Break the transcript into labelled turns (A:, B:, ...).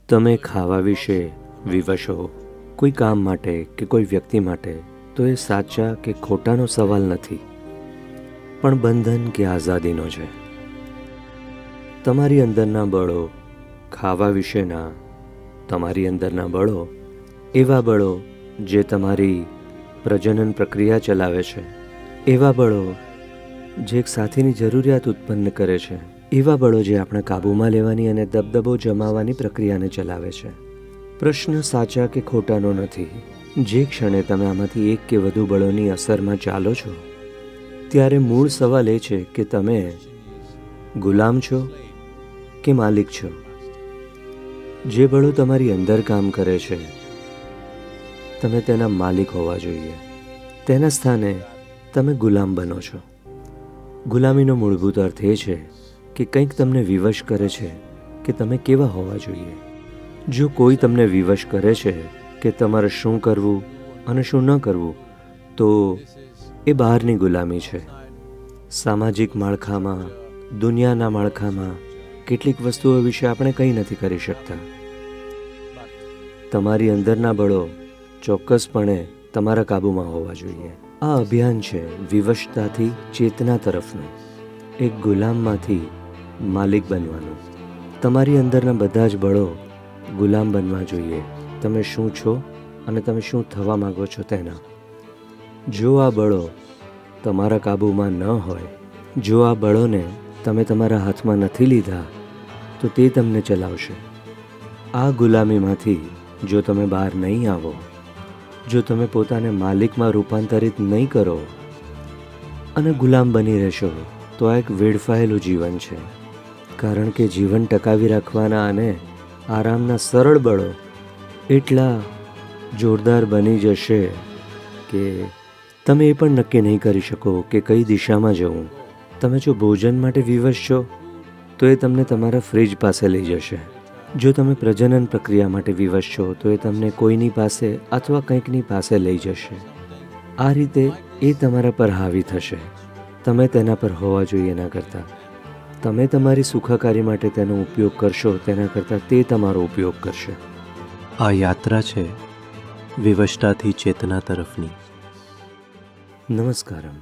A: તમે ખાવા વિશે વિવશ હો, કોઈ કામ માટે કે કોઈ વ્યક્તિ માટે, તો એ સાચા કે ખોટાનો સવાલ નથી, પણ બંધન કે આઝાદીનો છે. તમારી અંદરના બળો ખાવા વિશેના, તમારી અંદરના બળો એવા બળો જે તમારી પ્રજનન પ્રક્રિયા ચલાવે છે, એવા બળો જે એક સાથીની જરૂરિયાત ઉત્પન્ન કરે છે, એવા બળો જે આપણે કાબૂમાં લેવાની અને દબદબો જમાવવાની પ્રક્રિયાને ચલાવે છે. પ્રશ્ન સાચા કે ખોટાનો નથી. જે ક્ષણે તમે આમાંથી એક કે વધુ બળોની અસરમાં ચાલો છો, ત્યારે મૂળ સવાલ એ છે કે તમે ગુલામ છો કે માલિક છો. જે બળો તમારી અંદર કામ કરે છે, તમે તેના માલિક હોવા જોઈએ. તેના સ્થાને તમે ગુલામ બનો છો. ગુલામીનો મૂળભૂત અર્થ એ છે કે કંઈક તમને વિવશ કરે છે કે તમે કેવા હોવા જોઈએ. જો કોઈ તમને વિવશ કરે છે કે તમારે શું કરવું અને શું ન કરવું, તો એ બહારની ગુલામી છે. સામાજિક માળખામાં, દુનિયાના માળખામાં કેટલીક વસ્તુઓ વિશે આપણે કંઈ નથી કરી શકતા. તમારી અંદરના બળો ચોક્કસપણે તમારા કાબૂમાં હોવા જોઈએ. આ અભિયાન છે વિવશતાથી ચેતના તરફનું, એક ગુલામમાંથી માલિક બનવાનું. તમારી અંદરના બધા જ બળો ગુલામ બનવા જોઈએ, તમે શું છો અને તમે શું થવા માગો છો તેના. જો આ બળો તમારા કાબૂમાં ન હોય, જો આ બળોને તમે તમારા હાથમાં નથી લીધા, તો તે તમને ચલાવશે. આ ગુલામીમાંથી જો તમે બહાર નહીં આવો, જો તમે પોતાને માલિકમાં રૂપાંતરિત નહીં કરો અને ગુલામ બની રહેશો, તો આ એક વેડફાયેલું જીવન છે. કારણ કે જીવન ટકાવી રાખવાના અને આરામના સરળ બળો એટલા જોરદાર બની જશે કે તમે એ પણ નક્કી નહીં કરી શકો કે કઈ દિશામાં જવું. તમે જો ભોજન માટે વિવશ છો, તો એ તમને તમારા ફ્રિજ પાસે લઈ જશે. જો તમે પ્રજનન પ્રક્રિયા માટે વિવશ છો, તો એ તમને કોઈની પાસે અથવા કંઈકની પાસે લઈ જશે. આ રીતે એ તમારા પર હાવી થશે. તમે તેના પર હોવા જોઈએ એના કરતાં. તમે તમારી સુખાકારી માટે તેનો ઉપયોગ કરશો તેના કરતાં તે તમારો ઉપયોગ કરશે.
B: આ યાત્રા છે વિવશતાથી ચેતના તરફની.
A: નમસ્કારમ.